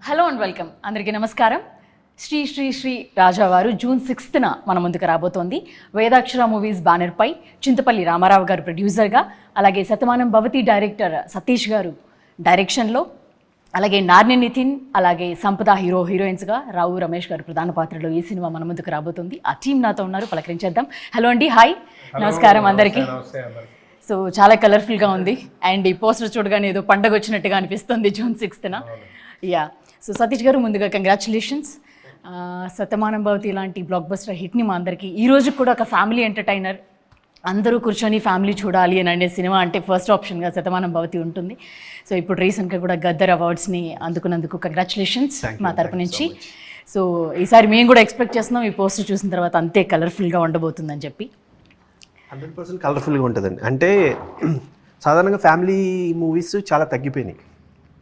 Hello and welcome. అందరికీ నమస్కారం. శ్రీ శ్రీ శ్రీ రాజావారు జూన్ 6న మన ముందుకు రాబోతోంది. వేదాక్షర మూవీస్ బ్యానర్పై చింతపల్లి రామారావు గారు ప్రొడ్యూసర్గా, అలాగే శతమానం భవతి డైరెక్టర్ సతీష్ గారు డైరెక్షన్లో, అలాగే నార్ని నితిన్, అలాగే సంపద హీరోయిన్స్గా, రావు రమేష్ గారు ప్రధాన పాత్రలో ఈ సినిమా మన ముందుకు రాబోతుంది. ఆ టీం నాతో ఉన్నారు, పలకరించేద్దాం. హలో అండి, హాయ్, నమస్కారం అందరికీ. సో చాలా కలర్ఫుల్గా ఉంది అండ్ ఈ పోస్టర్ చూడగానే ఏదో పండగ వచ్చినట్టుగా అనిపిస్తుంది జూన్ 6న. యా, సో సతీష్ గారు ముందుగా కంగ్రాచులేషన్స్. శతమానం భవతి లాంటి బ్లాక్ బస్టర్ హిట్ని మా అందరికీ ఈ రోజు కూడా ఒక ఫ్యామిలీ ఎంటర్టైనర్, అందరూ కూర్చొని ఫ్యామిలీ చూడాలి అని అనే సినిమా అంటే ఫస్ట్ ఆప్షన్గా శతమానం భవతి ఉంటుంది. సో ఇప్పుడు రీసెంట్గా కూడా గద్దర్ అవార్డ్స్ని అందుకున్నందుకు కంగ్రాచులేషన్స్ మా తరపు నుంచి. సో ఈసారి మేము కూడా ఎక్స్పెక్ట్ చేస్తున్నాం ఈ పోస్టర్ చూసిన తర్వాత అంతే కలర్ఫుల్గా ఉండబోతుందని చెప్పి. 100% కలర్ఫుల్గా ఉంటుందండి. అంటే సాధారణంగా ఫ్యామిలీ మూవీస్ చాలా తగ్గిపోయినాయి,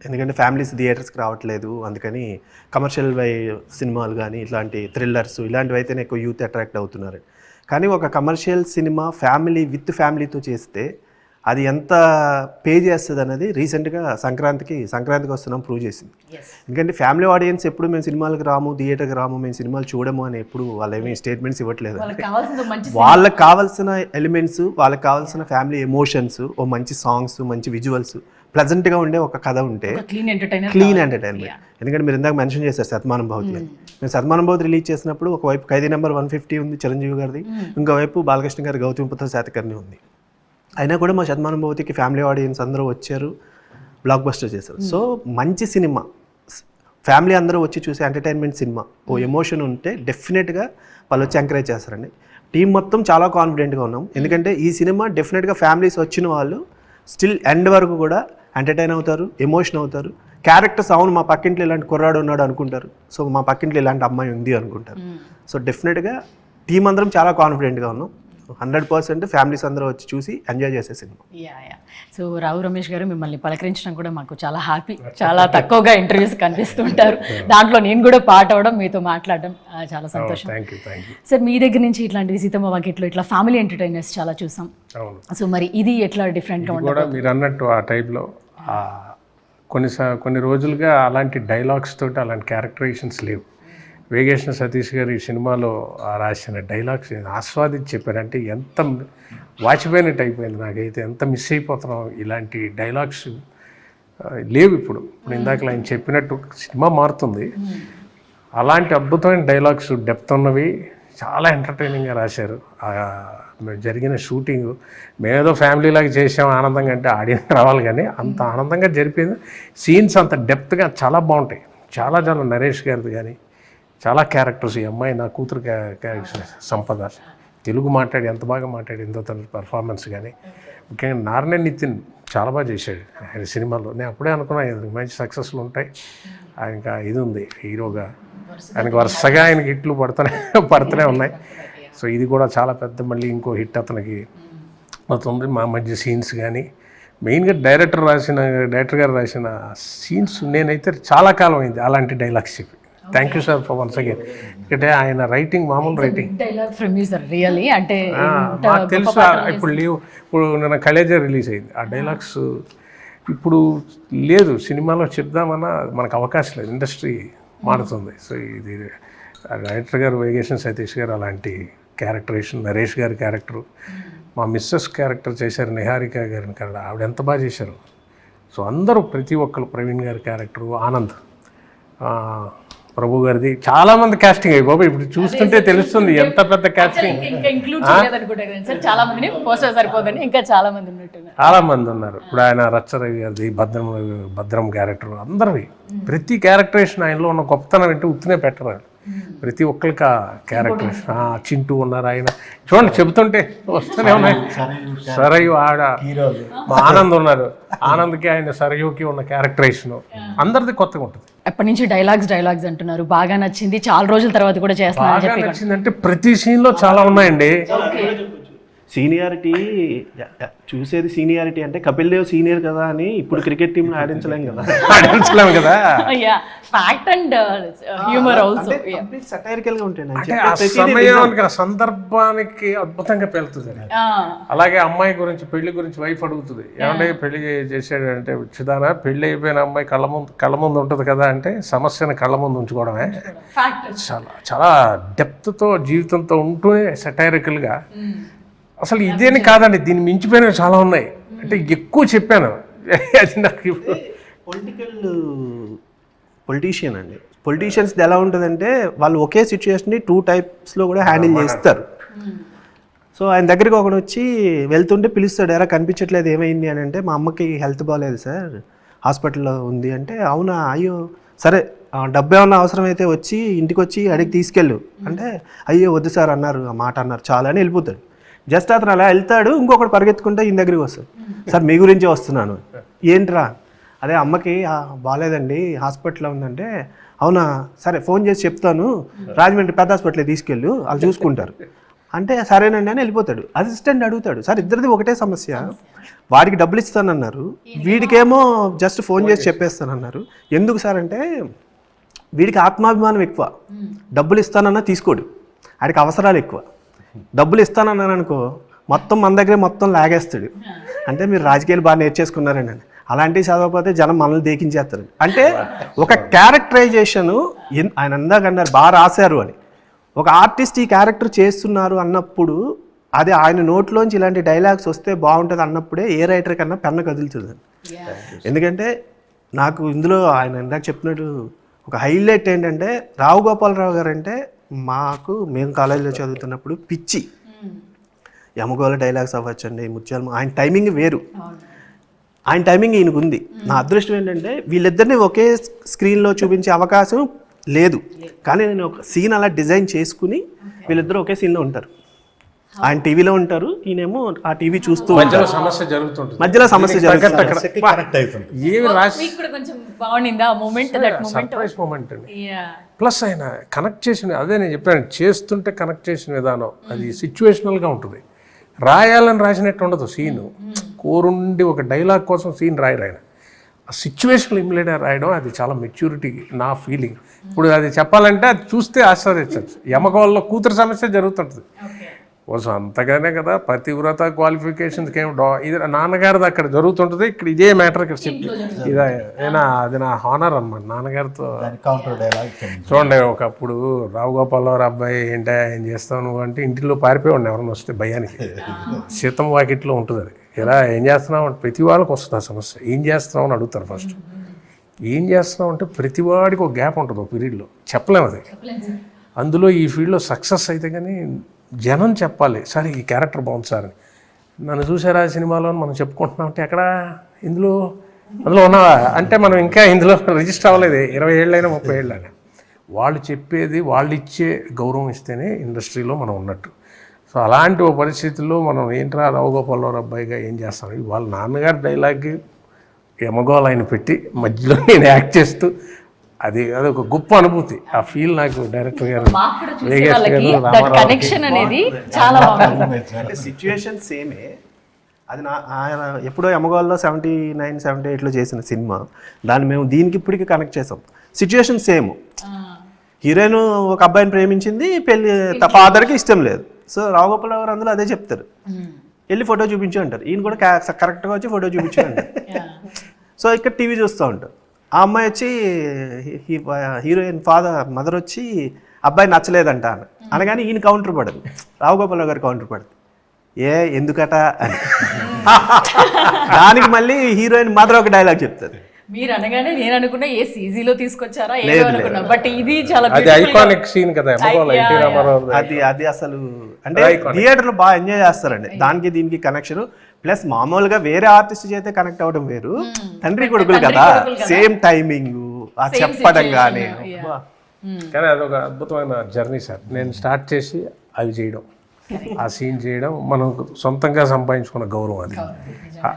ఎందుకంటే ఫ్యామిలీస్ థియేటర్స్కి రావట్లేదు. అందుకని కమర్షియల్ సినిమాలు కానీ ఇట్లాంటి థ్రిల్లర్స్ ఇలాంటివి అయితేనే ఎక్కువ యూత్ అట్రాక్ట్ అవుతున్నారు. కానీ ఒక కమర్షియల్ సినిమా విత్ ఫ్యామిలీతో చేస్తే అది ఎంత పే చేస్తుంది అనేది రీసెంట్గా సంక్రాంతికి వస్తున్నాం ప్రూవ్ చేసింది. ఎందుకంటే ఫ్యామిలీ ఆడియన్స్ ఎప్పుడు మేము సినిమాలకు రాము, థియేటర్కి రాము, మేము సినిమాలు చూడము అని ఎప్పుడు వాళ్ళు ఏమీ స్టేట్మెంట్స్ ఇవ్వట్లేదు. వాళ్ళకి కావాల్సిన ఎలిమెంట్స్, వాళ్ళకి కావాల్సిన ఫ్యామిలీ ఎమోషన్స్, ఓ మంచి సాంగ్స్, మంచి విజువల్స్, ప్లెజెంట్గా ఉండే ఒక కథ ఉంటే క్లీన్ ఎంటర్టైన్మెంట్. ఎందుకంటే మీరు ఇందాక మెన్షన్ చేశారు శతమానం భవతి అని. మేము శతమానం భవతి రిలీజ్ చేసినప్పుడు ఒకవైపు ఖైదీ నెంబర్ 150 ఉంది చిరంజీవి గారిది, ఇంకోవైపు బాలకృష్ణ గారి గౌతమిపుత్ర శాతకర్ణి ఉంది. అయినా కూడా మా శతమానం భవతికి ఫ్యామిలీ ఆడియన్స్ అందరూ వచ్చారు, బ్లాక్ బస్టర్ చేశారు. సో మంచి సినిమా, ఫ్యామిలీ అందరూ వచ్చి చూసే ఎంటర్టైన్మెంట్ సినిమా, ఓ ఎమోషన్ ఉంటే డెఫినెట్గా వాళ్ళు వచ్చి ఎంకరేజ్ చేస్తారండి. టీం మొత్తం చాలా కాన్ఫిడెంట్గా ఉన్నాం, ఎందుకంటే ఈ సినిమా డెఫినెట్గా ఫ్యామిలీస్ వచ్చిన వాళ్ళు స్టిల్ ఎండ్ వరకు కూడా ఎంటర్టైన్ అవుతారు, ఎమోషన్ అవుతారు. క్యారెక్టర్స్ అవును మా పక్కింట్లో ఇలాంటి కుర్రాడు ఉన్నాడు అనుకుంటారు, సో మా పక్కింట్లో ఇలాంటి అమ్మాయి ఉంది అనుకుంటారు. సో డెఫినెట్గా టీం అందరం చాలా కాన్ఫిడెంట్గా ఉన్నాం. 100% ఫ్యామిలీస్ అందరూ వచ్చి చూసి ఎంజాయ్ చేసే సినిమా. సో రావు రమేష్ గారు, మిమ్మల్ని పలకరించడం కూడా మాకు చాలా హ్యాపీ. చాలా తక్కువగా ఇంటర్వ్యూస్ కనిపిస్తుంటారు, దాంట్లో నేను కూడా పార్ట్ అవ్వడం, మీతో మాట్లాడడం చాలా సంతోషం. సార్, మీ దగ్గర నుంచి ఇట్లాంటి సీతమ్మ వాకిట్లో ఇట్లా ఫ్యామిలీ ఎంటర్టైనర్స్ చాలా చూసాం. సో మరి ఇది ఎట్లా డిఫరెంట్గా ఉంటుంది? మీరు అన్నట్టు ఆ టైప్లో కొన్ని రోజులుగా అలాంటి డైలాగ్స్ తోటి అలాంటి క్యారెక్టరైజేషన్స్ లేవు. వేగేశ్న సతీష్ గారు ఈ సినిమాలో రాసిన డైలాగ్స్ ఆస్వాదించి చెప్పారంటే ఎంత వాచిపోయినట్టు అయిపోయింది నాకైతే. ఎంత మిస్ అయిపోతున్నాం, ఇలాంటి డైలాగ్స్ లేవు ఇప్పుడు. ఇందాక ఆయన చెప్పినట్టు సినిమా మారుతుంది, అలాంటి అద్భుతమైన డైలాగ్స్ డెప్త్ ఉన్నవి చాలా ఎంటర్టైనింగ్గా రాశారు. జరిగిన షూటింగ్ మేమేదో ఫ్యామిలీలాగా చేసాం ఆనందంగా, అంటే ఆడియన్స్ రావాలి కానీ అంత ఆనందంగా జరిపింది. సీన్స్ అంత డెప్త్గా చాలా బాగుంటాయి. చాలా నరేష్ గారిది కానీ చాలా క్యారెక్టర్స్, ఈ అమ్మాయి నా కూతురు క్యారెక్టర్ సంపద తెలుగు మాట్లాడి ఎంత బాగా మాట్లాడిందో తన పర్ఫార్మెన్స్ కానీ, ముఖ్యంగా నార్ని నితిన్ చాలా బాగా చేశాడు ఆయన సినిమాలో. నేను అప్పుడే అనుకున్నాను మంచి సక్సెస్లు ఉంటాయి, ఆయనకి ఇది ఉంది హీరోగా, ఆయనకి వరుసగా ఆయనకి హిట్లు పడుతూనే ఉన్నాయి. సో ఇది కూడా చాలా పెద్ద మళ్ళీ ఇంకో హిట్ అతనికి అవుతుంది. మా మధ్య సీన్స్ కానీ మెయిన్గా డైరెక్టర్ గారు రాసిన సీన్స్ నేనైతే చాలా కాలం అయింది అలాంటి డైలాగ్స్ చెప్పి. Thank you sir for once again. ఎందుకంటే ఆయన రైటింగ్ మామూలు రైటింగ్ నాకు తెలుసు. ఇప్పుడు నిన్న కలేజా రిలీజ్ అయింది, ఆ డైలాగ్స్ ఇప్పుడు లేదు సినిమాలో చెప్దామన్నా మనకు అవకాశం లేదు, ఇండస్ట్రీ మారుతుంది. సో ఇది డైరెక్టర్ గారు వేగేశ్న సతీష్ గారు అలాంటి క్యారెక్టరేషన్, నరేష్ గారి క్యారెక్టరు, మా మిస్సెస్ క్యారెక్టర్ చేశారు నిహారిక గారిని కన్నడ, ఆవిడ ఎంత బాగా చేశారు. సో అందరూ ప్రతి ఒక్కరు, ప్రవీణ్ గారి క్యారెక్టరు, ఆనంద్, ప్రభు గారిది, చాలా మంది కాస్టింగ్ అయ్యి బాబు ఇప్పుడు చూస్తుంటే తెలుస్తుంది ఎంత పెద్ద కాస్టింగ్. చాలా మంది ఉన్నారు. ఇప్పుడు ఆయన రచ్చరవి గారిది, భద్రం క్యారెక్టర్, అందరివి ప్రతి క్యారెక్టరేషన్ ఆయనలో ఉన్న గొప్పతనం అంటే ఉత్తినే పెట్టరు. ప్రతి ఒక్కరికి ఆ క్యారెక్టర్. చింటూ ఉన్నారు, ఆయన చూడండి చెబుతుంటే వస్తూనే ఉన్నాయి. సరయు ఆడ మా ఆనంద్ ఉన్నారు, ఆనంద్కి ఆయన సరయుకి ఉన్న క్యారెక్టరేషన్ అందరిది కొత్తగా ఉంటుంది. ఎప్పటి నుంచి డైలాగ్స్ అంటున్నారు, బాగా నచ్చింది, చాలా రోజుల తర్వాత కూడా చేస్తున్నారు. బాగా నచ్చింది అంటే ప్రతి సీన్లో చాలా ఉన్నాయండి. సీనియారిటీ చూసేది సీనియారిటీ అంటే కపిల్ దేవ్ సీనియర్ కదా అని ఇప్పుడు క్రికెట్ టీంలో ఆడించలేం కదా. ఆడించలేము కదా. Fact and humour also satirical గా ఉంటాయి. అంటే ఆ సమయానికి ఆ సందర్భానికి అద్భుతంగా పెళ్తుంది. అలాగే అమ్మాయి గురించి పెళ్లి గురించి వైఫ్ అడుగుతుంది, ఏమంటే పెళ్లి చేసాడు అంటే చిదానా పెళ్లి అయిపోయిన అమ్మాయి కళ్ళ ముందు ఉంటుంది కదా అంటే సమస్యను కళ్ళ ముందు ఉంచుకోవడమే. చాలా చాలా డెప్త్తో జీవితంతో ఉంటూనే సటైరికల్గా అసలు ఇదేని కాదండి, దీన్ని మించిపోయినవి చాలా ఉన్నాయి. అంటే ఎక్కువ చెప్పాను అది నాకు. పొలిటీషియన్ అండి, పొలిటీషియన్స్ ఎలా ఉంటుందంటే వాళ్ళు ఒకే సిచ్యువేషన్ని 2 టైప్స్లో కూడా హ్యాండిల్ చేస్తారు. సో ఆయన దగ్గరికి ఒకడు వచ్చి వెళ్తుంటే పిలుస్తాడు, ఎరా కనిపించట్లేదు ఏమైంది అని అంటే మా అమ్మకి హెల్త్ బాగాలేదు సార్ హాస్పిటల్లో ఉంది అంటే, అవునా అయ్యో సరే డబ్బు ఏమన్నా అవసరమైతే వచ్చి ఇంటికి వచ్చి అడిగి తీసుకెళ్ళు అంటే, అయ్యో వద్దు సార్ అన్నారు, ఆ మాట అన్నారు చాలా అని వెళ్ళిపోతాడు. జస్ట్ అతను అలా వెళ్తాడు, ఇంకొకటి పరిగెత్తుకుంటే ఈయన దగ్గరికి వస్తాడు, సార్ మీ గురించే వస్తున్నాను. ఏంట్రా? అదే అమ్మకి బాగాలేదండి హాస్పిటల్లో ఉందంటే, అవునా సరే ఫోన్ చేసి చెప్తాను రాజమండ్రి పెద్ద హాస్పిటల్ తీసుకెళ్ళు వాళ్ళు చూసుకుంటారు అంటే, సరేనండి అని వెళ్ళిపోతాడు. అసిస్టెంట్ అడుగుతాడు, సార్ ఇద్దరిది ఒకటే సమస్య, వాడికి డబ్బులు ఇస్తానన్నారు, వీడికేమో జస్ట్ ఫోన్ చేసి చెప్పేస్తానన్నారు. ఎందుకు సార్ అంటే వీడికి ఆత్మాభిమానం ఎక్కువ, డబ్బులు ఇస్తానన్నా తీసుకోడు, వాడికి అవసరాలు ఎక్కువ. డబ్బులు ఇస్తానన్నాను అనుకో మొత్తం మన దగ్గరే మొత్తం లాగేస్తాడు. అంటే మీరు రాజకీయాలు బాగా నేర్చేసుకున్నారండి, అలాంటివి చదవకపోతే జనం మనల్ని దేకించేస్తారు. అంటే ఒక క్యారెక్టరైజేషను ఆయన అందాకన్నారు బాగా రాశారు అని, ఒక ఆర్టిస్ట్ ఈ క్యారెక్టర్ చేస్తున్నారు అన్నప్పుడు అది ఆయన నోట్లోంచి ఇలాంటి డైలాగ్స్ వస్తే బాగుంటుంది అన్నప్పుడే ఏ రైటర్ కన్నా పెన్ను కదులుతుంది. ఎందుకంటే నాకు ఇందులో ఆయన ఇందాక చెప్పినట్టు ఒక హైలైట్ ఏంటంటే రావు గోపాలరావు గారు అంటే మేము కాలేజీలో చదువుతున్నప్పుడు పిచ్చి. యమగోళ డైలాగ్స్ అవ్వచ్చండి, ముత్యాలు, ఆయన టైమింగ్ వేరు, ఆయన టైమింగ్ ఈయనకు ఉంది. నా అదృష్టం ఏంటంటే వీళ్ళిద్దరిని ఒకే స్క్రీన్లో చూపించే అవకాశం లేదు, కానీ నేను ఒక సీన్ అలా డిజైన్ చేసుకుని వీళ్ళిద్దరూ ఒకే సీన్లో ఉంటారు. ఆయన టీవీలో ఉంటారు, ఈయనేమో ఆ టీవీ చూస్తూ మధ్యలో సమస్య జరుగుతుంది, మధ్యలో సమస్య జరుగుతుంది. సర్ప్రైజ్ మూమెంట్ అండి. ప్లస్ ఆయన కనెక్ట్ చేసిన, అదే నేను చెప్పాను, చేస్తుంటే కనెక్ట్ చేసిన విధానం అది సిచ్యువేషనల్గా ఉంటుంది. రాయాలని రాసినట్టు ఉండదు సీను, కోరుండి ఒక డైలాగ్ కోసం సీన్ రాయరు ఆయన, ఆ సిచ్యువేషన్ ఇమిడియట్గా రాయడం అది చాలా మెచ్యూరిటీ నా ఫీలింగ్. ఇప్పుడు అది చెప్పాలంటే అది చూస్తే ఆస్వాదించవచ్చు. యమగోళలో కూతురు సమస్య జరుగుతుంటుంది, కోసం అంతగానే కదా పతివ్రత క్వాలిఫికేషన్స్కి ఏమి ఇది నాన్నగారిది అక్కడ జరుగుతుంటుంది, ఇక్కడ ఇదే మ్యాటర్ ఇక్కడ చెప్పి ఇదే అది నా హానర్ అన్నమాట నాన్నగారితో. చూడండి ఒకప్పుడు రావు గోపాలరావు అబ్బాయి ఏంటా ఏం చేస్తావు నువ్వు అంటే ఇంటిలో పారిపోయి ఉండే ఎవరైనా వస్తే భయానికి, సీతం వాకిట్లో ఉంటుంది అది. ఇలా ఏం చేస్తున్నావు అంటే ప్రతి వాళ్ళకి వస్తుంది ఆ సమస్య, ఏం చేస్తున్నావు అని అడుగుతారు ఫస్ట్. ఏం చేస్తున్నావు అంటే ప్రతి వాడికి ఒక గ్యాప్ ఉంటుంది ఒక పీరియడ్లో, చెప్పలేము అది. అందులో ఈ ఫీల్డ్లో సక్సెస్ అయితే కానీ జనం చెప్పాలి, సార్ ఈ క్యారెక్టర్ బాగుంది సార్ అని. నన్ను చూసారా సినిమాలో మనం చెప్పుకుంటున్నాం అంటే ఎక్కడ అందులో ఉన్నావా అంటే మనం ఇంకా ఇందులో రిజిస్టర్ అవ్వలేదు, 20 ఏళ్ళైనా 30 ఏళ్ళైనా. వాళ్ళు చెప్పేది వాళ్ళు ఇచ్చే గౌరవం ఇస్తేనే ఇండస్ట్రీలో మనం ఉన్నట్టు. సో అలాంటి ఓ పరిస్థితుల్లో మనం ఏంట్రా రావు గోపాలరావు అబ్బాయిగా ఏం చేస్తాను, వాళ్ళ నాన్నగారి డైలాగ్కి యమగోళ ఆయన పెట్టి మధ్యలో నేను యాక్ట్ చేస్తూ అది ఒక గొప్ప అనుభూతి. ఆ ఫీల్ నాకు డైరెక్టర్ గారు కనెక్షన్ అనేది చాలా బాగుంది. అంటే సిచ్యువేషన్ సేమే, అది ఆయన ఎప్పుడో యమగోళలో 79, 78లో చేసిన సినిమా, దాన్ని మేము దీనికి ఇప్పటికీ కనెక్ట్ చేసాం. సిచ్యువేషన్ సేమ్, హీరోయిన్ ఒక అబ్బాయిని ప్రేమించింది, పెళ్లి ఫాదర్కి ఇష్టం లేదు. సో రావు గోపాలరావు గారు అందులో అదే చెప్తారు, వెళ్ళి ఫోటో చూపించు అంటారు, ఈయన కూడా కరెక్ట్గా వచ్చి ఫోటో చూపించు అంటారు. సో ఇక్కడ టీవీ చూస్తూ ఉంటారు, ఆ అమ్మాయి వచ్చి హీరోయిన్ మదర్ వచ్చి అబ్బాయి నచ్చలేదంట అనగానే ఈయన కౌంటర్ పడదు, రావు గోపాలరావు గారు కౌంటర్ పడదు, ఎందుకట అని. దానికి మళ్ళీ హీరోయిన్ మదర్ ఒక డైలాగ్ చెప్తారు, మీరు అనగానే నేను అనుకున్నా ఏ సీజీలో తీసుకొచ్చారా ఏదో అనుకున్నా, బట్ ఇది చాలా ఐకానిక్ సీన్ కదా. అది అసలు అంటే థియేటర్లో బాగా ఎంజాయ్ చేస్తారండి, దానికి దీనికి కనెక్షన్. ప్లస్ మామూలుగా వేరే ఆర్టిస్ట్ చేస్తే కనెక్ట్ అవ్వడం వేరు, తండ్రి కొడుకులు కదా, సేమ్ టైమింగ్ చెప్పడం కానీ. కానీ అదొక అద్భుతమైన జర్నీ సార్. నేను స్టార్ట్ చేసి అవి చేయడం ఆ సీన్ చేయడం మనం సొంతంగా సంపాదించుకున్న గౌరవం అది.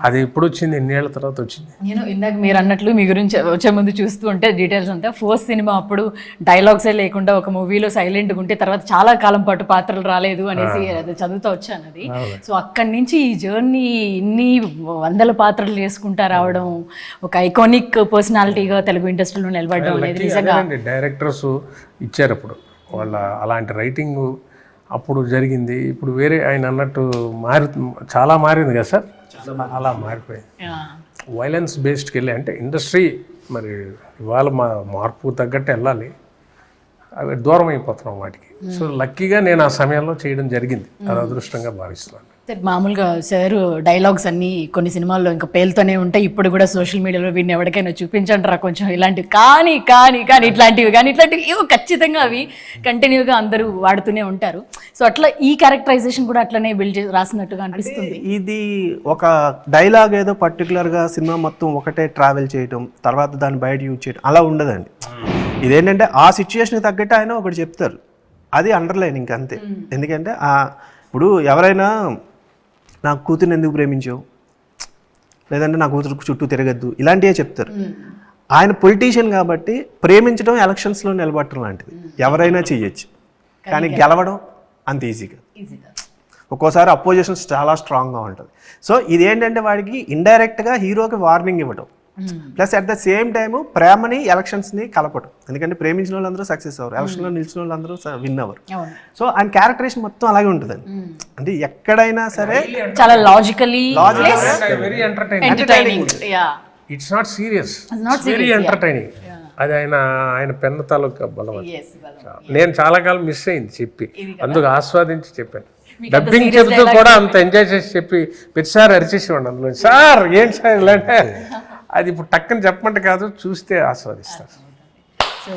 అది ఎప్పుడు వచ్చింది, ఎన్నేళ్ల తర్వాత వచ్చింది. నేను ఇందాక మీరు అన్నట్లు మీ గురించి వచ్చే ముందు చూస్తూ ఉంటే డీటెయిల్స్ అంతా ఫస్ట్ సినిమా అప్పుడు డైలాగ్సే లేకుండా ఒక మూవీలో సైలెంట్గా ఉంటే తర్వాత చాలా కాలం పాటు పాత్రలు రాలేదు అనేసి అది చదువుతూ వచ్చాను అది. సో అక్కడి నుంచి ఈ జర్నీ ఇన్ని వందల పాత్రలు చేసుకుంటా రావడం, ఒక ఐకానిక్ పర్సనాలిటీగా తెలుగు ఇండస్ట్రీలో నిలబడడం అనేది నిజంగా డైరెక్టర్స్ ఇచ్చారు అప్పుడు వాళ్ళ అలాంటి రైటింగ్ అప్పుడు జరిగింది. ఇప్పుడు వేరే ఆయన అన్నట్టు చాలా మారింది కదా సార్, అలా మారిపోయింది. వైలెన్స్ బేస్డ్కి వెళ్ళి అంటే ఇండస్ట్రీ మరి ఇవాళ మార్పు తగ్గట్టు వెళ్ళాలి, అవి దూరం అయిపోతున్నాం వాటికి. సో లక్కీగా నేను ఆ సమయంలో చేయడం జరిగింది, అది అదృష్టంగా భావిస్తున్నాను. మామూలుగా సార్ డైలాగ్స్ అన్నీ కొన్ని సినిమాల్లో ఇంకా పేలుతూనే ఉంటాయి. ఇప్పుడు కూడా సోషల్ మీడియాలో వీడిని ఎవరికైనా చూపించంటారా కొంచెం ఇలాంటివి కానీ ఇట్లాంటివి ఏవో ఖచ్చితంగా అవి కంటిన్యూగా అందరూ వాడుతూనే ఉంటారు. సో అట్లా ఈ క్యారెక్టరైజేషన్ కూడా అట్లనే బిల్డ్ రాసినట్టుగా అనిపిస్తుంది. ఇది ఒక డైలాగ్ ఏదో పర్టికులర్గా సినిమా మొత్తం ఒకటే ట్రావెల్ చేయటం, తర్వాత దాన్ని బయట యూజ్ చేయడం అలా ఉండదండి. ఇదేంటంటే ఆ సిచ్యుయేషన్కి తగ్గట్టు ఆయన ఒకటి చెప్తారు, అది అండర్లైన్ ఇంకంతే. ఎందుకంటే ఇప్పుడు ఎవరైనా నా కూతుర్ని ఎందుకు ప్రేమించావు, లేదంటే నా కూతురు చుట్టూ తిరగద్దు, ఇలాంటివే చెప్తారు. ఆయన పొలిటీషియన్ కాబట్టి ప్రేమించడం ఎలక్షన్స్లో నిలబడటం లాంటిది ఎవరైనా చెయ్యొచ్చు, కానీ గెలవడం అంత ఈజీగా. ఒక్కోసారి అపోజిషన్ చాలా స్ట్రాంగ్గా ఉంటుంది. సో ఇదేంటంటే వాడికి ఇండైరెక్ట్గా హీరోకి వార్నింగ్ ఇవ్వడం, plus at the same time ప్రేమని ఎలక్షన్స్ని కలపడం. ఎందుకంటే ప్రేమించిన వాళ్ళందరూ సక్సెస్ అవ్వరు, ఎలక్షన్లో నిలిచిన వాళ్ళందరూ విన్ అవ్వరు. సో ఆయన క్యారెక్టరేషన్ మొత్తం అలాగే ఉంటుందండి. అంటే ఎక్కడైనా సరే చాలా logically very entertaining, it's not serious, very entertaining. అది ఆయన పెన్న తాలూకా బలం. నేను చాలా కాలం మిస్ అయింది చెప్పి, అందుకు ఆస్వాదించి చెప్పాను. డబ్బింగ్ చెప్తూ కూడా అంత ఎంజాయ్ చేసి చెప్పి ప్రతిసారి అరిచేసేవాడు అందులో, సార్ ఏంటి సార్ ఇలాంటి. అది ఇప్పుడు టక్కని చెప్పమంటే కాదు, చూస్తే ఆస్వాదిస్తారు. సో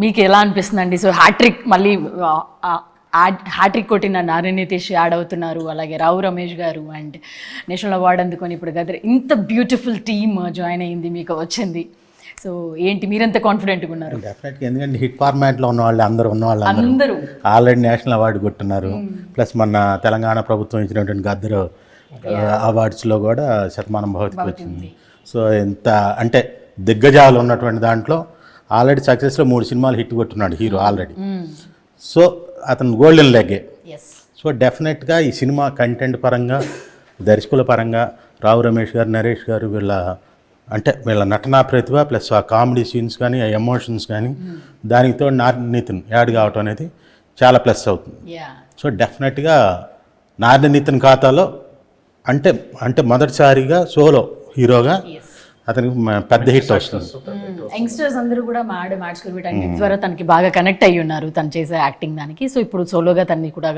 మీకు ఎలా అనిపిస్తుందండి? సో హ్యాట్రిక్ మళ్ళీ హ్యాట్రిక్ కొట్టిన నారాయణ నితీష్ యాడ్ అవుతున్నారు, అలాగే రావు రమేష్ గారు అండ్ నేషనల్ అవార్డు అందుకొని ఇప్పుడు గదర్ ఇంత బ్యూటిఫుల్ టీమ్ జాయిన్ అయింది, మీకు వచ్చింది. సో ఏంటి మీరెంత కాన్ఫిడెంట్గా ఉన్నారు? డెఫినెట్గా, ఎందుకంటే హిట్ ఫార్మాట్లో ఉన్న వాళ్ళు అందరూ ఆల్రెడీ నేషనల్ అవార్డు కొట్టున్నారు. ప్లస్ మన తెలంగాణ ప్రభుత్వం ఇచ్చినటువంటి గద్దరు అవార్డ్స్లో కూడా శతమానం భవతికి వచ్చింది. సో ఎంత అంటే దిగ్గజాలు ఉన్నటువంటి దాంట్లో ఆల్రెడీ సక్సెస్లో 3 సినిమాలు హిట్ కొట్టున్నాడు హీరో ఆల్రెడీ. సో అతను గోల్డెన్ లెగ్గే. సో డెఫినెట్గా ఈ సినిమా కంటెంట్ పరంగా, దర్శకుల పరంగా రావు రమేష్ గారు, నరేష్ గారు వీళ్ళ నటనా ప్రతిభ ప్లస్ ఆ కామెడీ సీన్స్ కానీ, ఆ ఎమోషన్స్ కానీ, దానితో నితిన్ యాడ్ కావటం అనేది చాలా ప్లస్ అవుతుంది. సో డెఫినెట్గా నితిన్ ఖాతాలో అంటే మొదటిసారిగా సోలో హీరోగా అతనికి పెద్ద హిట్ వస్తుంది. యంగ్స్టర్స్ అందరూ కూడా మ్యాడ్స్ వీటన్నిటి ద్వారా తనకి బాగా కనెక్ట్ అయ్యి ఉన్నారు తను చేసే యాక్టింగ్ దానికి. సో ఇప్పుడు సోలోగా తనని కూడా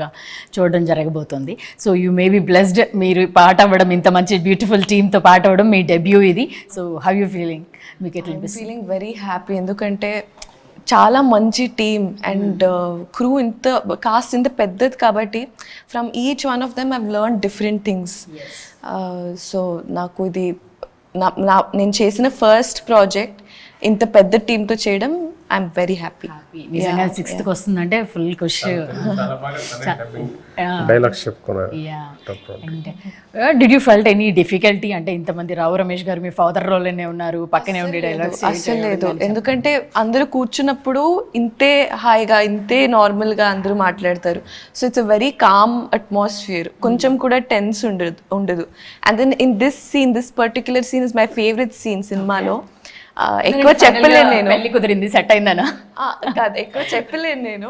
చూడడం జరగబోతుంది. So you may be blessed, మీరు పాట అవ్వడం, ఇంత మంచి బ్యూటిఫుల్ టీమ్తో పాట అవ్వడం, మీ డెబ్యూ ఇది. So how you feeling? మీకు ఎట్లా అనిపిస్తుంది? ఫీలింగ్ వెరీ హ్యాపీ, ఎందుకంటే చాలా మంచి టీమ్ అండ్ క్రూ కాస్ట్ ఇంత పెద్దది కాబట్టి from each one of them I've learn different things. So నాకు ఇది నేను చేసిన ఫస్ట్ ప్రాజెక్ట్ ఇంత పెద్ద టీమ్తో చేయడం ఐఎమ్ వెరీ హ్యాపీ. నిజంగా 6th వస్తుందంటే ఫుల్ ఖుషి. డైలాగ్స్ చెప్పుకున్నారు. Did you felt any difficulty? అంటే ఇంతమంది రావు రమేష్ గారు మీ ఫాదర్ రోల్లోనే ఉన్నారు, పక్కనే ఉండే డైలాగ్స్ అసలు లేదు. ఎందుకంటే అందరూ కూర్చున్నప్పుడు ఇంతే హాయిగా, ఇంతే నార్మల్గా అందరూ మాట్లాడతారు. So it's a very calm atmosphere, కొంచెం కూడా టెన్స్ ఉండదు. And then in this particular scene is my favourite scene సినిమాలో. ఎక్కువ చెప్పలేను నేను, పెళ్లి కుదిరింది సెట్ అయిందనా కాదు, ఎక్కువ చెప్పలేను నేను.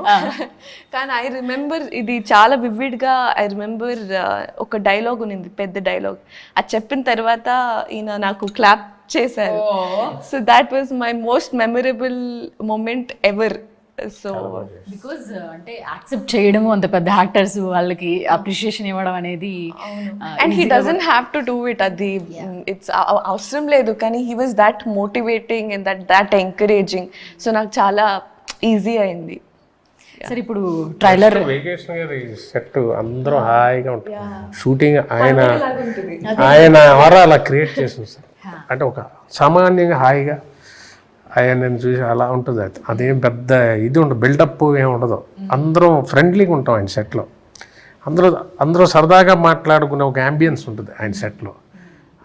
కానీ ఐ రిమెంబర్ ఇది చాలా వివిడ్గా. ఐ రిమెంబర్ ఒక డైలాగ్ ఉంది, పెద్ద డైలాగ్. అది చెప్పిన తర్వాత ఈయన నాకు క్లాప్ చేశారు. So that was my most memorable moment ever. So because అంటే యాక్సెప్ట్ చేయడము అంత పెద్ద యాక్టర్స్ వాళ్ళకి అప్రిషియేషన్ ఇవ్వడం అనేది, and he doesn't have to do it. అది ఇట్స్ అవసరం లేదు, కానీ he was that motivating and that encouraging. So నాకు చాలా ఈజీ అయింది. సరే ఇప్పుడు ట్రైలర్ వెకేషన్ గారి సెట్ అందరూ హాయిగా ఉంటుంది. షూటింగ్ ఆయన అలా క్రియేట్ చేస్తుంది సార్. అంటే ఒక సామాన్యంగా హాయిగా ఆయన చూసి అలా ఉంటుంది. అదేం పెద్ద ఇది ఉండదు, బిల్డప్ ఏమి ఉండదు. అందరం ఫ్రెండ్లీగా ఉంటాం ఆయన సెట్లో. అందరూ సరదాగా మాట్లాడుకునే ఒక యాంబియన్స్ ఉంటుంది ఆయన సెట్లో.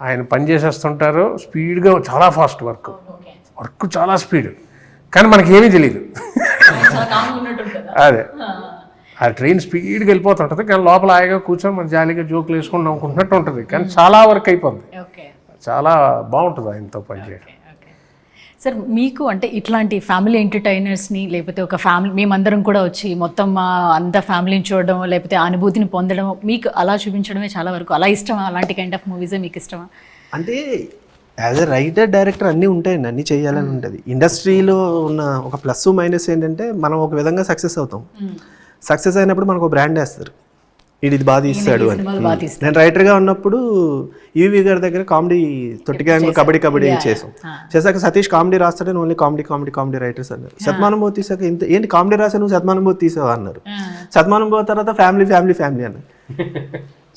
ఆయన పని చేసేస్తుంటారు స్పీడ్గా, చాలా ఫాస్ట్ వర్క్ చాలా స్పీడ్, కానీ మనకి ఏమీ తెలియదు. అదే ఆ ట్రైన్ స్పీడ్గా వెళ్ళిపోతుంటుంది, కానీ లోపల హాయిగా కూర్చొని మన జాలీగా జోకులు వేసుకుని నవ్వుకుంటున్నట్టు ఉంటుంది, కానీ చాలా వర్క్ అయిపోద్ది. చాలా బాగుంటుంది ఆయనతో పనిచేయడం. సార్ మీకు అంటే ఇట్లాంటి ఫ్యామిలీ ఎంటర్టైనర్స్ని, లేకపోతే ఒక ఫ్యామిలీ మేమందరం కూడా వచ్చి మొత్తం అంత ఫ్యామిలీని చూడడం, లేకపోతే అనుభూతిని పొందడం, మీకు అలా చూపించడమే చాలా వరకు అలా ఇష్టమా? అలాంటి కైండ్ ఆఫ్ మూవీసే మీకు ఇష్టమా? అంటే యాజ్ ఎ రైటర్ డైరెక్టర్ అన్నీ ఉంటాయండి, అన్నీ చేయాలని ఉంటుంది. ఇండస్ట్రీలో ఉన్న ఒక ప్లస్ మైనస్ ఏంటంటే మనం ఒక విధంగా సక్సెస్ అవుతాం. సక్సెస్ అయినప్పుడు మనకు ఒక బ్రాండ్ వేస్తారు, ఇది బాగా తీస్తాడు అని. నేను రైటర్గా ఉన్నప్పుడు ఈవీ గారి దగ్గర కామెడీ తొట్టి గ్యాంగ్ కబడ్డీ చేశాక సతీష్ కామెడీ రాస్తాడే, ఓన్లీ కామెడీ రైటర్స్ అన్నారు. శతమానుభూతి తీసాక ఏంటి కామెడీ రాసా నువ్వు, శతమానుభూతి తీసావా అన్నారు. శతమానుభూతి తర్వాత ఫ్యామిలీ అన్నారు.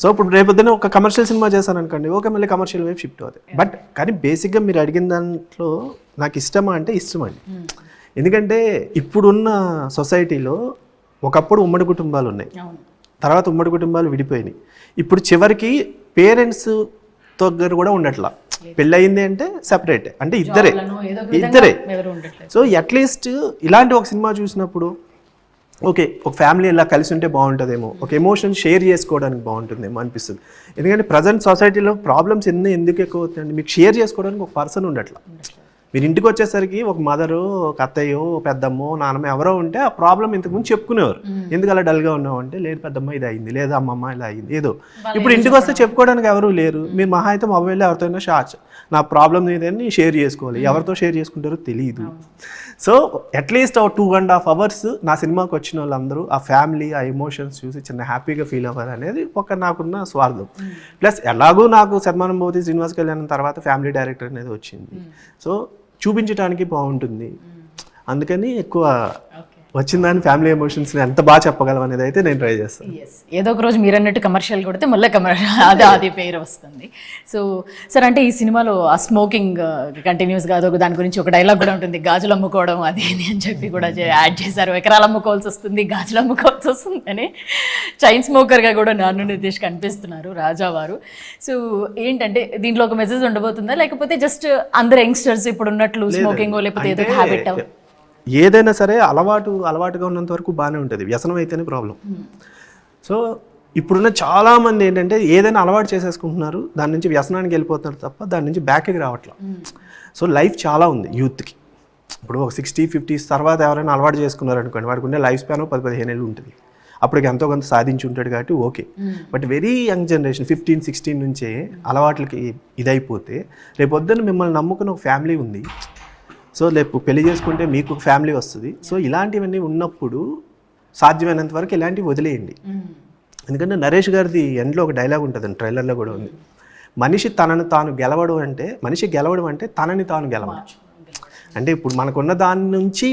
సో ఇప్పుడు రేపొద్దున ఒక కమర్షియల్ సినిమా చేశాను అనుకోండి, ఓకే మళ్ళీ కమర్షియల్ వైపు షిఫ్ట్ అవుతాయి. బట్ కానీ బేసిక్గా మీరు అడిగిన దాంట్లో నాకు ఇష్టమా అంటే ఇష్టం అండి. ఎందుకంటే ఇప్పుడున్న సొసైటీలో ఒకప్పుడు ఉమ్మడి కుటుంబాలు ఉన్నాయి, తర్వాత ఉమ్మడి కుటుంబాలు విడిపోయినాయి. ఇప్పుడు చివరికి పేరెంట్స్ దగ్గర కూడా ఉండట్లా, పెళ్ళయింది అంటే సెపరేట్, అంటే ఇద్దరే. సో అట్లీస్ట్ ఇలాంటి ఒక సినిమా చూసినప్పుడు ఓకే ఒక ఫ్యామిలీ ఇలా కలిసి ఉంటే బాగుంటుందేమో, ఒక ఎమోషన్ షేర్ చేసుకోవడానికి బాగుంటుందేమో అనిపిస్తుంది. ఎందుకంటే ప్రజెంట్ సొసైటీలో ప్రాబ్లమ్స్ ఎందుకు ఎక్కువ అవుతాయండి, మీకు షేర్ చేసుకోవడానికి ఒక పర్సన్ ఉండట్లా. మీరు ఇంటికి వచ్చేసరికి ఒక మదరు, ఒక అత్తయ్యో, పెద్దమ్మో, నాన్నమ్మ ఎవరో ఉంటే ఆ ప్రాబ్లం ఇంతకుముందు చెప్పుకునేవారు. ఎందుకు అలా డల్గా ఉన్నావు అంటే, లేదు పెద్దమ్మ ఇది అయింది, లేదా అమ్మమ్మ ఇలా అయింది ఏదో. ఇప్పుడు ఇంటికి వస్తే చెప్పుకోవడానికి ఎవరు లేరు. మీరు మహా అయితే మొబైల్లో ఎవరితోనైనా నా ప్రాబ్లమ్ ఏదని షేర్ చేసుకోవాలి, ఎవరితో షేర్ చేసుకుంటారో తెలియదు. సో అట్లీస్ట్ 2.5 hours నా సినిమాకి వచ్చిన వాళ్ళందరూ ఆ ఫ్యామిలీ, ఆ ఎమోషన్స్ చూసి చిన్న హ్యాపీగా ఫీల్ అవ్వాలి అనేది ఒక నాకున్న స్వార్థం. ప్లస్ ఎలాగూ నాకు శతమానుభూతి శ్రీనివాస్ కళ్యాణ్ తర్వాత ఫ్యామిలీ డైరెక్టర్ అనేది వచ్చింది, సో చూపించడానికి బాగుంటుంది. అందుకని ఎక్కువ వచ్చిన దాని ఫ్యామిలీ ఎమోషన్స్ని ఎంత బాగా చెప్పగలం అనేది అయితే నేను ట్రై చేస్తాను. ఏదో ఒక రోజు మీరు అన్నట్టు కమర్షియల్ కొడితే మళ్ళీ అది పేరు వస్తుంది. సో సార్ అంటే ఈ సినిమాలో ఆ స్మోకింగ్ కంటిన్యూస్గా అదొక దాని గురించి ఒక డైలాగ్ కూడా ఉంటుంది, గాజులు అమ్ముకోవడం అది అని చెప్పి కూడా యాడ్ చేశారు. ఎకరాలు అమ్ముకోవాల్సి వస్తుంది, గాజులు అమ్ముకోవాల్సి వస్తుంది అని చైన్ స్మోకర్గా కూడా నాన్ను నితీష్ కనిపిస్తున్నారు రాజావారు. సో ఏంటంటే దీంట్లో ఒక మెసేజ్ ఉండబోతుందా, లేకపోతే జస్ట్ అందరు యంగ్స్టర్స్ ఇప్పుడు ఉన్నట్లు స్మోకింగ్ లేకపోతే ఏదో హ్యాబిట్? ఏదైనా సరే అలవాటుగా ఉన్నంత వరకు బాగానే ఉంటుంది, వ్యసనం అయితేనే ప్రాబ్లం. సో ఇప్పుడున్న చాలామంది ఏంటంటే ఏదైనా అలవాటు చేసేసుకుంటున్నారు, దాని నుంచి వ్యసనానికి వెళ్ళిపోతున్నారు తప్ప దాని నుంచి బ్యాక్కి రావట్లేదు. సో లైఫ్ చాలా ఉంది యూత్కి. ఇప్పుడు ఒక 60-50s తర్వాత ఎవరైనా అలవాటు చేసుకున్నారు అనుకోండి, వాడికి ఉండే లైఫ్ స్పాన్ 10-15 ఏళ్ళు ఉంటుంది. అప్పటికి ఎంతో కొంత సాధించి ఉంటాడు కాబట్టి okay. But very young generation 15-16 నుంచే అలవాట్లకి ఇదైపోతే రేపొద్దున మిమ్మల్ని నమ్ముకున్న ఒక ఫ్యామిలీ ఉంది. సో రేపు పెళ్లి చేసుకుంటే మీకు ఒక ఫ్యామిలీ వస్తుంది. సో ఇలాంటివన్నీ ఉన్నప్పుడు సాధ్యమైనంత వరకు ఇలాంటివి వదిలేయండి. ఎందుకంటే నరేష్ గారిది ఎండ్లో ఒక డైలాగ్ ఉంటుందండి, ట్రైలర్లో కూడా ఉంది. మనిషి గెలవడం అంటే తనని తాను గెలవడం. అంటే ఇప్పుడు మనకున్న దాని నుంచి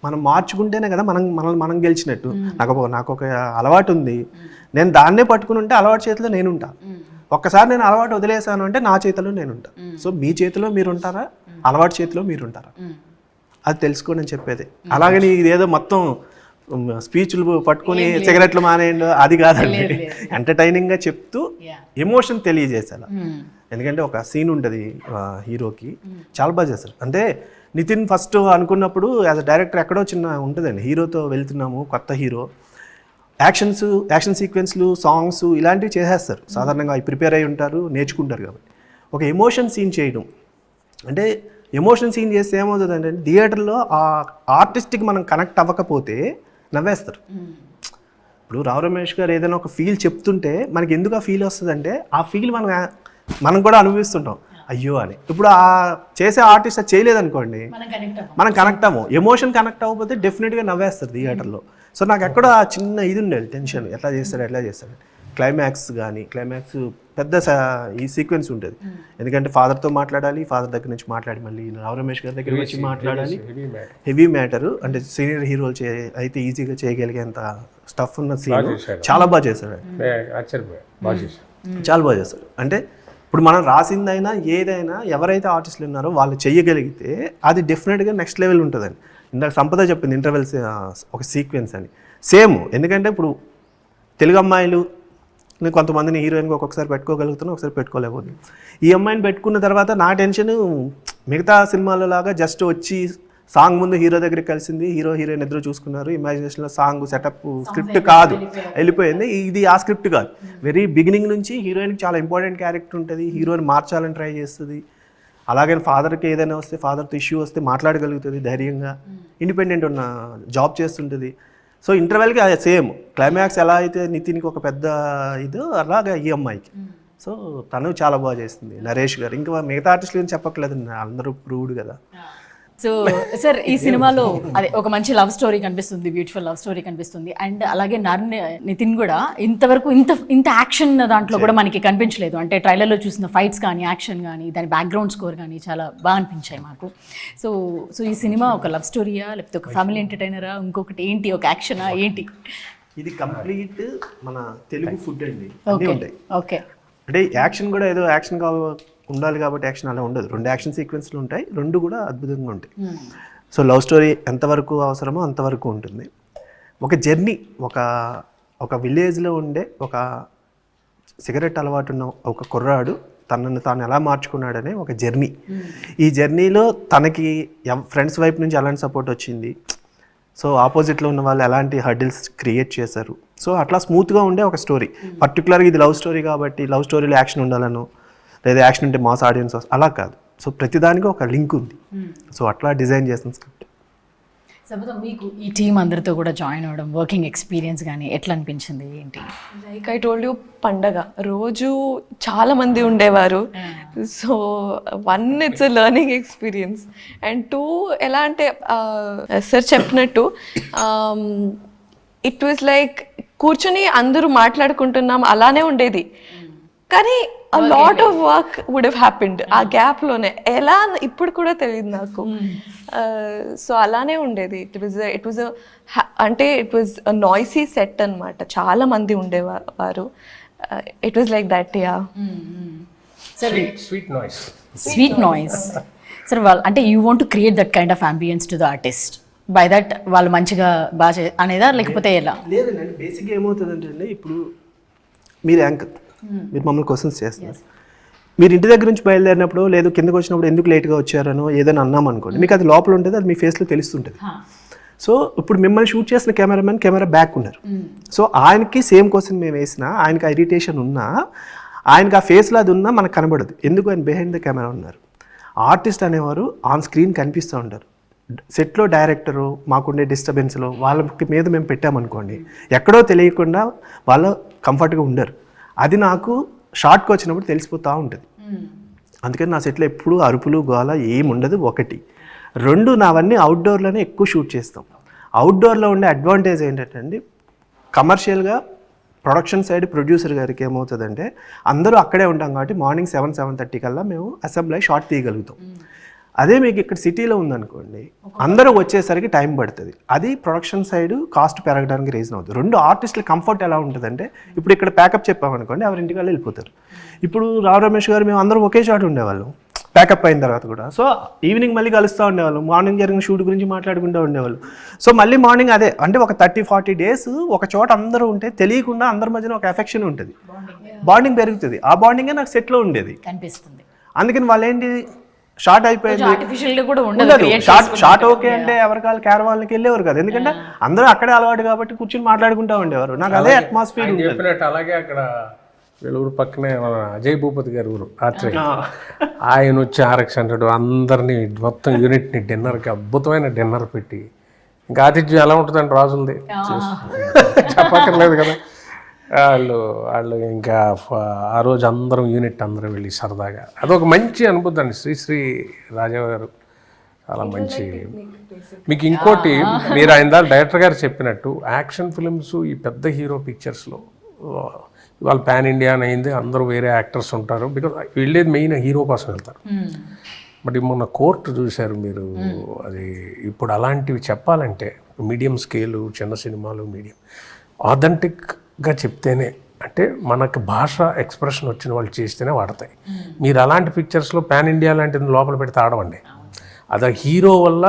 మనం మార్చుకుంటేనే కదా మనం గెలిచినట్టు. నాకు ఒక అలవాటు ఉంది, నేను దాన్నే పట్టుకుని ఉంటే అలవాటు చేతిలో నేనుంటా. ఒక్కసారి నేను అలవాటు వదిలేసాను అంటే నా చేతిలో నేనుంటా. సో మీ చేతిలో మీరుంటారా, అలవాటు చేతిలో మీరుంటారా, అది తెలుసుకోండి అని చెప్పేది. అలాగని ఇదేదో మొత్తం స్పీచ్లు పట్టుకుని సిగరెట్లు మానేయండి అది కాదండి. ఎంటర్టైనింగ్గా చెప్తూ ఎమోషన్ తెలియజేసేలా. ఎందుకంటే ఒక సీన్ ఉంటుంది హీరోకి, చాలా బాగా చేస్తారు. అంటే నితిన్ ఫస్ట్ అనుకున్నప్పుడు యాజ్ అ డైరెక్టర్ ఎక్కడో చిన్న ఉంటుందండి, హీరోతో వెళ్తున్నాము, కొత్త హీరో, యాక్షన్ సీక్వెన్స్లు, సాంగ్స్ ఇలాంటివి చేసేస్తారు. సాధారణంగా అవి ప్రిపేర్ అయి ఉంటారు, నేర్చుకుంటారు. కాబట్టి ఒక ఎమోషన్ సీన్ చేయడం అంటే, ఎమోషన్ సీన్ చేస్తే ఏమవుతుందంటే థియేటర్లో ఆ ఆర్టిస్ట్కి మనం కనెక్ట్ అవ్వకపోతే నవ్వేస్తారు. ఇప్పుడు రావు రమేష్ గారు ఏదైనా ఒక ఫీల్ చెప్తుంటే మనకి ఎందుకు ఆ ఫీల్ వస్తుందంటే ఆ ఫీల్ మనం కూడా అనుభవిస్తుంటాం అయ్యో అని. ఇప్పుడు ఆ చేసే ఆర్టిస్ట్ అది చేయలేదనుకోండి, మనం కనెక్ట్ అవ్వం. ఎమోషన్ కనెక్ట్ అవ్వకపోతే డెఫినెట్గా నవ్వేస్తారు థియేటర్లో. సో నాకు ఎక్కడ చిన్న ఇది ఉండేది టెన్షన్, ఎట్లా చేస్తాడు క్లైమాక్స్ పెద్ద ఈ సీక్వెన్స్ ఉంటుంది. ఎందుకంటే ఫాదర్తో మాట్లాడాలి, ఫాదర్ దగ్గర నుంచి మాట్లాడి మళ్ళీ రావు రమేష్ గారి దగ్గర వచ్చి మాట్లాడాలి. హెవీ మ్యాటరు, అంటే సీనియర్ హీరోలు అయితే ఈజీగా చేయగలిగేంత స్టఫ్ ఉన్న సీన్ చాలా బాగా చేశాడు, చాలా బాగా చేస్తాడు. అంటే ఇప్పుడు మనం రాసిందైనా ఏదైనా ఎవరైతే ఆర్టిస్టులు ఉన్నారో వాళ్ళు చెయ్యగలిగితే అది డెఫినెట్గా నెక్స్ట్ లెవెల్ ఉంటుందండి. ఇందాక సంపద చెప్పింది ఇంటర్వెల్స్ ఒక సీక్వెన్స్ అని, సేమ్. ఎందుకంటే ఇప్పుడు తెలుగు అమ్మాయిలు నేను కొంతమందిని హీరోయిన్గా ఒక్కొక్కసారి పెట్టుకోగలుగుతాను, ఒకసారి పెట్టుకోలేకపోతున్నాను. ఈ అమ్మాయిని పెట్టుకున్న తర్వాత నా టెన్షన్ మిగతా సినిమాలో లాగా జస్ట్ వచ్చి సాంగ్ ముందు హీరో దగ్గరికి కలిసింది, హీరోయిన్ ఇద్దరు చూసుకున్నారు, ఇమాజినేషన్లో సాంగ్ సెటప్ స్క్రిప్ట్ కాదు, వెళ్ళిపోయింది. ఇది ఆ స్క్రిప్ట్ కాదు. వెరీ బిగినింగ్ నుంచి హీరోయిన్కి చాలా ఇంపార్టెంట్ క్యారెక్టర్ ఉంటుంది, హీరోయిన్ మార్చాలని ట్రై చేస్తుంది. అలాగే ఫాదర్కి ఏదైనా వస్తే, ఫాదర్తో ఇష్యూ వస్తే మాట్లాడగలుగుతుంది ధైర్యంగా, ఇండిపెండెంట్ ఉన్న జాబ్ చేస్తుంటుంది. సో ఇంటర్వెల్కి అది సేమ్ క్లైమాక్స్ ఎలా అయితే నితిన్కి ఒక పెద్ద ఇదో అలాగా ఈ అమ్మాయికి. సో తను చాలా బాగా చేస్తుంది, నరేష్ గారు. ఇంకా మిగతా ఆర్టిస్టులు ఏం చెప్పట్లేదు, అందరూ ప్రూవ్డ్ కదా. సో సార్ ఈ సినిమాలో అదే ఒక మంచి లవ్ స్టోరీ కనిపిస్తుంది, బ్యూటిఫుల్ లవ్ స్టోరీ కనిపిస్తుంది. అండ్ అలాగే నితిన్ కూడా ఇంతవరకు ఇంత యాక్షన్ దాంట్లో కూడా మనకి కనిపించలేదు. అంటే ట్రైలర్లో చూసిన ఫైట్స్ కానీ, యాక్షన్ కానీ, దాని బ్యాక్గ్రౌండ్ స్కోర్ కానీ చాలా బాగా అనిపించాయి మాకు. సో ఈ సినిమా ఒక లవ్ స్టోరీయా, లేకపోతే ఒక ఫ్యామిలీ ఎంటర్టైనరా, ఇంకొకటి ఏంటి, ఒక యాక్షనా ఏంటి? ఇది కంప్లీట్ మన తెలుగు ఫుడ్ అండి. ఓకే. అంటే యాక్షన్ కూడా ఏదో యాక్షన్ ఉండాలి కాబట్టి యాక్షన్ అలా ఉండదు. 2 యాక్షన్ సీక్వెన్స్లు ఉంటాయి, 2 కూడా అద్భుతంగా ఉంటాయి. సో లవ్ స్టోరీ ఎంతవరకు అవసరమో అంతవరకు ఉంటుంది. ఒక జర్నీ, ఒక విలేజ్లో ఉండే ఒక సిగరెట్ అలవాటు ఉన్న ఒక కుర్రాడు తనను తాను ఎలా మార్చుకున్నాడనే ఒక జర్నీ. ఈ జర్నీలో తనకి ఫ్రెండ్స్ వైపు నుంచి ఎలాంటి సపోర్ట్ వచ్చింది, సో ఆపోజిట్లో ఉన్న వాళ్ళు ఎలాంటి హర్డిల్స్ క్రియేట్ చేశారు. సో అట్లా స్మూత్గా ఉండే ఒక స్టోరీ. పర్టికులర్గా ఇది లవ్ స్టోరీ కాబట్టి లవ్ స్టోరీలో యాక్షన్ ఉండాలను, లేదా యాక్షన్ ఉంటే మాస్ ఆడియన్స్ అలా కాదు. సో ప్రతిదానికి ఒక లింక్ ఉంది. సో అట్లా డిజైన్ చేసిన స్క్రిప్ట్. సబిత, మీకు ఈ టీం అందరితో కూడా జాయిన్ అవ్వడం, వర్కింగ్ ఎక్స్పీరియన్స్ కానీ ఎట్లా అనిపించింది, ఏంటి? లైక్ ఐ టోల్డ్ యూ, పండగ రోజు చాలా మంది ఉండేవారు. So 1 it's a learning experience, and 2 ఎలా అంటే సార్ చెప్పినట్టు ఇట్ వాజ్ లైక్ కూర్చొని అందరూ మాట్లాడుకుంటున్నాం అలానే ఉండేది, కానీ a lot of work would have happened ఆ గ్యాప్ లోనే. ఎలా ఇప్పుడు కూడా తెలియదు నాకు. సో అలానే ఉండేది. ఇట్ వాజ్ అంటే it was a noisy set అన్నమాట, చాలా మంది ఉండేవారు. It was like that. Yeah, sweet noise. సరే, వాళ్ళు అంటే you want to create that kind of ambience to the artist, by that వాళ్ళు మంచిగా బాగా అనేదా, లేకపోతే ఎలా? లేదండి, బేసిక్గా ఏమవుతుందంటే ఇప్పుడు మీరు యాంకర్, మీరు మమ్మల్ని క్వశ్చన్స్ చేస్తున్నారు. మీరు ఇంటి దగ్గర నుంచి బయలుదేరినప్పుడు లేదు కిందకు వచ్చినప్పుడు ఎందుకు లేట్గా వచ్చారనో ఏదైనా అన్నాం అనుకోండి, మీకు అది లోపల ఉంటుంది, అది మీ ఫేస్లో తెలుస్తుంటుంది. సో ఇప్పుడు మిమ్మల్ని షూట్ చేసిన కెమెరామెన్ కెమెరా బ్యాక్ ఉన్నారు. సో ఆయనకి సేమ్ క్వశ్చన్ మేము వేసినా, ఆయనకి ఇరిటేషన్ ఉన్నా, ఆయనకి ఆ ఫేస్లో అది ఉన్నా మనకు కనబడదు. ఎందుకు? ఆయన బిహైండ్ ద కెమెరా ఉన్నారు. ఆర్టిస్ట్ అనేవారు ఆన్ స్క్రీన్ కనిపిస్తూ ఉంటారు. సెట్లో డైరెక్టరు మాకుండే డిస్టర్బెన్స్లో వాళ్ళకి మీద మేము పెట్టామనుకోండి, ఎక్కడో తెలియకుండా వాళ్ళు కంఫర్ట్గా ఉండరు. అది నాకు షార్ట్కి వచ్చినప్పుడు తెలిసిపోతూ ఉంటుంది. అందుకని నా సెట్లో ఎప్పుడు అరుపులు గోల ఏమి ఉండదు. 1, 2 నావన్నీ అవుట్డోర్లోనే ఎక్కువ షూట్ చేస్తాం. అవుట్డోర్లో ఉండే అడ్వాంటేజ్ ఏంటంటే అండి, కమర్షియల్గా ప్రొడక్షన్ సైడ్ ప్రొడ్యూసర్ గారికి ఏమవుతుందంటే అందరూ అక్కడే ఉంటాం కాబట్టి మార్నింగ్ 7-7:30 కల్లా మేము అసెంబ్లీ షార్ట్ తీయగలుగుతాం. అదే మీకు ఇక్కడ సిటీలో ఉందనుకోండి, అందరూ వచ్చేసరికి టైం పడుతుంది. అది ప్రొడక్షన్ సైడ్ కాస్ట్ పెరగడానికి రీజన్ అవుతుంది. 2 ఆర్టిస్టుల కంఫర్ట్ ఎలా ఉంటుందంటే, ఇప్పుడు ఇక్కడ ప్యాకప్ చెప్పామనుకోండి, ఎవరింటికి వాళ్ళు వెళ్ళిపోతారు. ఇప్పుడు రావు రమేష్ గారు మేము అందరం ఒకే షాట్ ఉండేవాళ్ళం ప్యాకప్ అయిన తర్వాత కూడా. సో ఈవినింగ్ మళ్ళీ కలుస్తూ ఉండేవాళ్ళు, మార్నింగ్ జరిగిన షూట్ గురించి మాట్లాడుకుంటూ ఉండేవాళ్ళు. సో మళ్ళీ మార్నింగ్ అదే అంటే ఒక 30-40 డేస్ ఒక చోట అందరూ ఉంటే తెలియకుండా అందరి మధ్యన ఒక ఎఫెక్షన్ ఉంటుంది, బాండింగ్ పెరుగుతుంది. ఆ బాండింగే నాకు సెట్లో ఉండేది కనిపిస్తుంది. అందుకని వాళ్ళు ఏంటి, షార్ట్ అయిపోయింది, షార్ట్ ఓకే అంటే ఎవరికాలు క్యారవాన్కి వెళ్ళేవారు కదా, ఎందుకంటే అందరూ అక్కడే అలవాటు కాబట్టి కూర్చొని మాట్లాడుకుంటూ ఉండేవారు. నాకు అదే అట్మాస్ఫియర్ చెప్పినట్టు. అలాగే అక్కడ వీళ్ళ ఊరు పక్కనే మన అజయ్ భూపతి గారి ఊరు ఆర్చరీ, ఆయన వచ్చి RX 100 అందరినీ మొత్తం యూనిట్ని డిన్నర్కి అద్భుతమైన డిన్నర్ పెట్టి, ఇంకా ఆతిథ్యం ఎలా ఉంటుందండి రాజులది చెప్పక్కర్లేదు కదా. వాళ్ళు ఇంకా ఆ రోజు అందరం యూనిట్ అందరూ వెళ్ళి సరదాగా, అదొక మంచి అనుభూతి అండి. శ్రీ రాజా గారు చాలా మంచి. మీకు ఇంకోటి, మీరు ఆయన డైరెక్టర్ గారు చెప్పినట్టు యాక్షన్ ఫిల్మ్స్ ఈ పెద్ద హీరో పిక్చర్స్లో ఇవాళ పాన్ ఇండియా అని అయింది, అందరూ వేరే యాక్టర్స్ ఉంటారు, బికాజ్ వెళ్ళేది మెయిన్ హీరో కోసం వెళ్తారు. బట్ మొన్న కోర్టు చూశారు మీరు, అది ఇప్పుడు అలాంటివి చెప్పాలంటే మీడియం స్కేలు, చిన్న సినిమాలు మీడియం ఆథెంటిక్గా చెప్తేనే, అంటే మనకు భాష ఎక్స్ప్రెషన్ వచ్చిన వాళ్ళు చేస్తేనే వాడతాయి. మీరు అలాంటి పిక్చర్స్లో పాన్ ఇండియా లాంటిది లోపల పెడితే ఆడవండి. అది హీరో వల్ల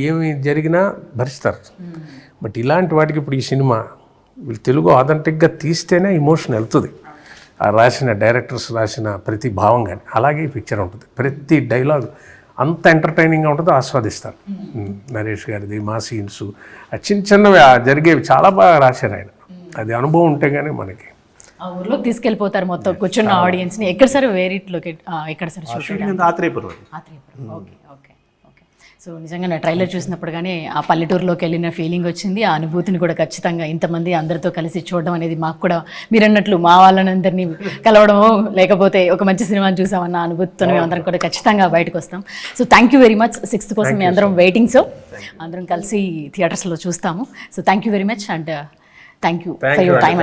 ఏమి జరిగినా భరిస్తారు. బట్ ఇలాంటి వాటికి ఇప్పుడు ఈ సినిమా వీళ్ళు తెలుగు ఆథెంటిక్గా తీస్తేనే ఎమోషన్ వెళ్తుంది. ఆ రాసిన డైరెక్టర్స్ రాసిన ప్రతి భావం కానీ అలాగే ఈ పిక్చర్ ఉంటుంది. ప్రతి డైలాగ్ అంత ఎంటర్టైనింగ్గా ఉంటుందో ఆస్వాదిస్తారు. నరేష్ గారిది మా సీన్స్ చిన్న చిన్నవి జరిగేవి చాలా బాగా రాశారు ఆయన. అది అనుభవం ఉంటే కానీ మనకి ఆ ఊర్లోకి తీసుకెళ్ళిపోతారు మొత్తం కూర్చున్న ఆడియన్స్ని. ఎక్కడ సార్ వేరేట్లోకి ఎక్కడ sir shooting? Atreyapuram. Okay okay okay. So నిజంగా నా ట్రైలర్ చూసినప్పుడు కానీ ఆ పల్లెటూరులోకి వెళ్ళిన ఫీలింగ్ వచ్చింది. ఆ అనుభూతిని కూడా ఖచ్చితంగా ఇంతమంది అందరితో కలిసి చూడడం అనేది మాకు కూడా మీరు అన్నట్లు మా వాళ్ళందరినీ కలవడము లేకపోతే ఒక మంచి సినిమాని చూసామన్న అనుభూతితో మేము అందరం కూడా ఖచ్చితంగా బయటకు వస్తాం. So thank you very much. 6th కోసం మీ అందరం వెయిటింగ్. సో అందరం కలిసి థియేటర్స్లో చూస్తాము. So thank you very much and thank you for your time.